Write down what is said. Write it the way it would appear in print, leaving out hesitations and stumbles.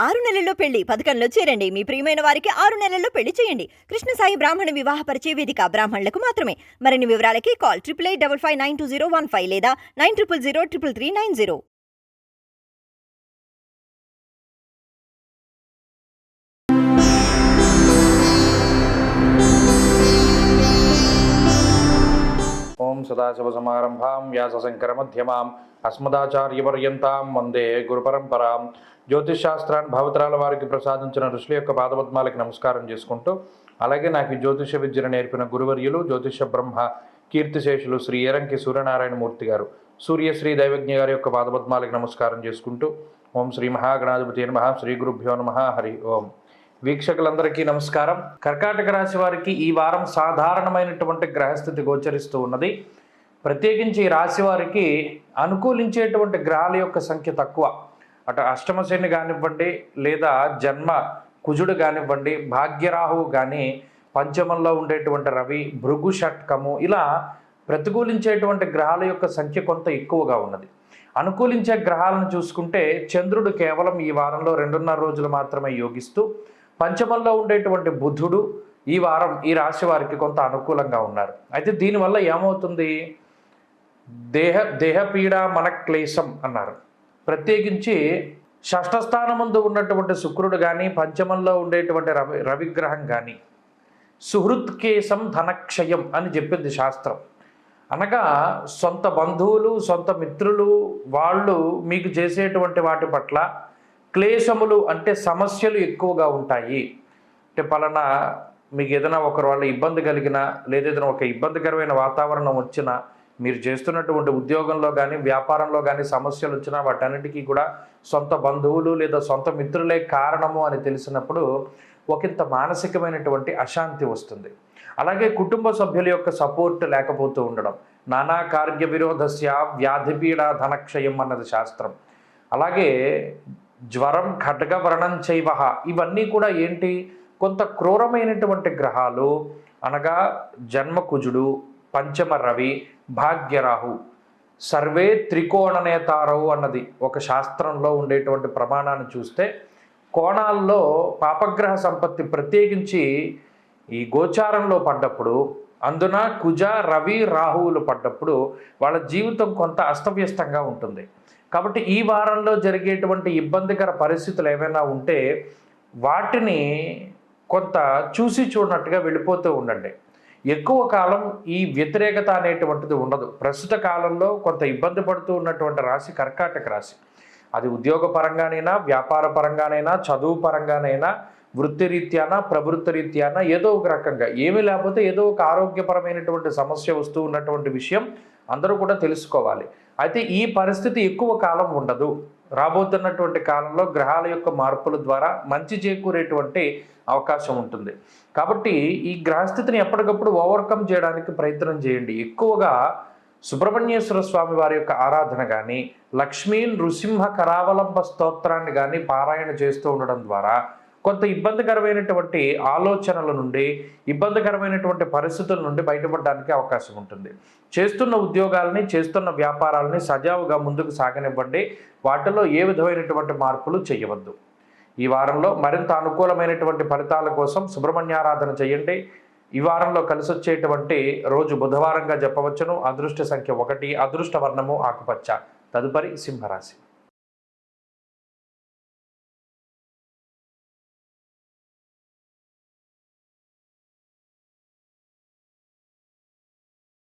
6 నెలల్లో పెళ్లి పథకంలో చేరండి. మీ ప్రియమైన వారికి 6 నెలల్లో పెళ్లి చేయండి. కృష్ణ సాయి బ్రాహ్మణ వివాహ పరిచయ వేదిక బ్రాహ్మణులకు మాత్రమే. మరిన్ని వివరాలకి కాల్ 8855592015 లేదా 9000333990. ఓం సదాశివసమారంభాం వ్యాసశంకరమధ్యమాం అస్మదాచార్యపర్యంతాం వందే గురుపరంపరాం. జ్యోతిషశాస్త్రాన్ని భావతరాల వారికి ప్రసాదించిన ఋషుల యొక్క పాదపద్మాలకి నమస్కారం చేసుకుంటూ, అలాగే నాకు ఈ జ్యోతిష విద్యను నేర్పిన గురువర్యులు జ్యోతిష బ్రహ్మ కీర్తిశేషులు శ్రీ ఏరంకి సూర్యనారాయణమూర్తి గారు, సూర్యశ్రీ దైవజ్ఞ గారి యొక్క పాదపద్మాలకి నమస్కారం చేసుకుంటూ, ఓం శ్రీ మహాగణాధిపతి నమః, శ్రీ గురుభ్యో నమః, హరి ఓం. వీక్షకులందరికీ నమస్కారం. కర్కాటక రాశి వారికి ఈ వారం సాధారణమైనటువంటి గ్రహస్థితి గోచరిస్తూ ఉన్నది. ప్రత్యేకించి ఈ రాశి వారికి అనుకూలించేటువంటి గ్రహాల యొక్క సంఖ్య తక్కువ. అటు అష్టమ శని కానివ్వండి, లేదా జన్మ కుజుడు కానివ్వండి, భాగ్యరాహువు కానీ, పంచమంలో ఉండేటువంటి రవి, భృగు షట్కము, ఇలా ప్రతికూలించేటువంటి గ్రహాల యొక్క సంఖ్య కొంత ఎక్కువగా ఉన్నది. అనుకూలించే గ్రహాలను చూసుకుంటే చంద్రుడు కేవలం ఈ వారంలో 2.5 రోజులు మాత్రమే యోగిస్తూ, పంచమంలో ఉండేటువంటి బుధుడు ఈ వారం ఈ రాశి వారికి కొంత అనుకూలంగా ఉన్నారు. అయితే దీనివల్ల ఏమవుతుంది? దేహపీడ మనక్లేశం అన్నారు. ప్రత్యేకించి షష్ఠస్థానం ముందు ఉన్నటువంటి శుక్రుడు కానీ, పంచమంలో ఉండేటువంటి రవిగ్రహం కానీ సుహృత్కేశం ధనక్షయం అని చెప్పింది శాస్త్రం. అనగా సొంత బంధువులు, సొంత మిత్రులు వాళ్ళు మీకు చేసేటువంటి వాటి పట్ల క్లేశములు అంటే సమస్యలు ఎక్కువగా ఉంటాయి. అంటే పలానా మీకు ఏదైనా ఒకరి వల్ల ఇబ్బంది కలిగినా, లేదా ఏదైనా ఒక ఇబ్బందికరమైన వాతావరణం వచ్చినా, మీరు చేస్తున్నటువంటి ఉద్యోగంలో కానీ వ్యాపారంలో కానీ సమస్యలు వచ్చినా వాటన్నిటికీ కూడా సొంత బంధువులు లేదా సొంత మిత్రులే కారణము అని తెలిసినప్పుడు ఒకంత మానసికమైనటువంటి అశాంతి వస్తుంది. అలాగే కుటుంబ సభ్యుల యొక్క సపోర్ట్ లేకపోతూ ఉండడం, నానా కార్య విరోధస్య వ్యాధిపీడ ధనక్షయం అన్నది శాస్త్రం. అలాగే జ్వరం ఖడ్గవర్ణం చైవ, ఇవన్నీ కూడా ఏంటి? కొంత క్రూరమైనటువంటి గ్రహాలు. అనగా జన్మకుజుడు, పంచమ రవి, భాగ్యరాహు, సర్వే త్రికోణనేతారవు అన్నది ఒక శాస్త్రంలో ఉండేటువంటి ప్రమాణాన్ని చూస్తే, కోణాల్లో పాపగ్రహ సంపత్తి ప్రత్యేకించి ఈ గోచారంలో పడ్డప్పుడు, అందున కుజ రవి రాహువులు పడ్డప్పుడు వాళ్ళ జీవితం కొంత అస్తవ్యస్తంగా ఉంటుంది. కాబట్టి ఈ వారంలో జరిగేటువంటి ఇబ్బందికర పరిస్థితులు ఏమైనా ఉంటే వాటిని కొంత చూసి చూడనట్టుగా వెళ్ళిపోతూ ఉండండి. ఎక్కువ కాలం ఈ వ్యతిరేకత అనేటువంటిది ఉండదు. ప్రస్తుత కాలంలో కొంత ఇబ్బంది పడుతూ ఉన్నటువంటి రాశి కర్కాటక రాశి. అది ఉద్యోగ పరంగానైనా, వ్యాపార పరంగానైనా, చదువు పరంగానైనా, వృత్తిరీత్యానా, ప్రవృత్తి రీత్యానా, ఏదో ఒక రకంగా ఏమీ లేకపోతే ఏదో ఒక ఆరోగ్యపరమైనటువంటి సమస్య వస్తూ ఉన్నటువంటి విషయం అందరూ కూడా తెలుసుకోవాలి. అయితే ఈ పరిస్థితి ఎక్కువ కాలం ఉండదు. రాబోతున్నటువంటి కాలంలో గ్రహాల యొక్క మార్పుల ద్వారా మంచి చేకూరేటువంటి అవకాశం ఉంటుంది. కాబట్టి ఈ గ్రహస్థితిని ఎప్పటికప్పుడు ఓవర్కమ్ చేయడానికి ప్రయత్నం చేయండి. ఎక్కువగా సుబ్రహ్మణ్యేశ్వర స్వామి వారి యొక్క ఆరాధన కానీ, లక్ష్మీ నృసింహ కరావలంబ స్తోత్రాన్ని కానీ పారాయణ చేస్తూ ఉండడం ద్వారా కొంత ఇబ్బందికరమైనటువంటి ఆలోచనల నుండి, ఇబ్బందికరమైనటువంటి పరిస్థితుల నుండి బయటపడడానికి అవకాశం ఉంటుంది. చేస్తున్న ఉద్యోగాలని, చేస్తున్న వ్యాపారాలని సజావుగా ముందుకు సాగనివ్వండి. వాటిలో ఏ విధమైనటువంటి మార్పులు చేయవద్దు. ఈ వారంలో మరింత అనుకూలమైనటువంటి ఫలితాల కోసం సుబ్రహ్మణ్యారాధన చేయండి. ఈ వారంలో కలిసి వచ్చేటువంటి రోజు బుధవారంగా చెప్పవచ్చును. అదృష్ట సంఖ్య 1, అదృష్ట వర్ణము ఆకుపచ్చ. తదుపరి సింహరాశి.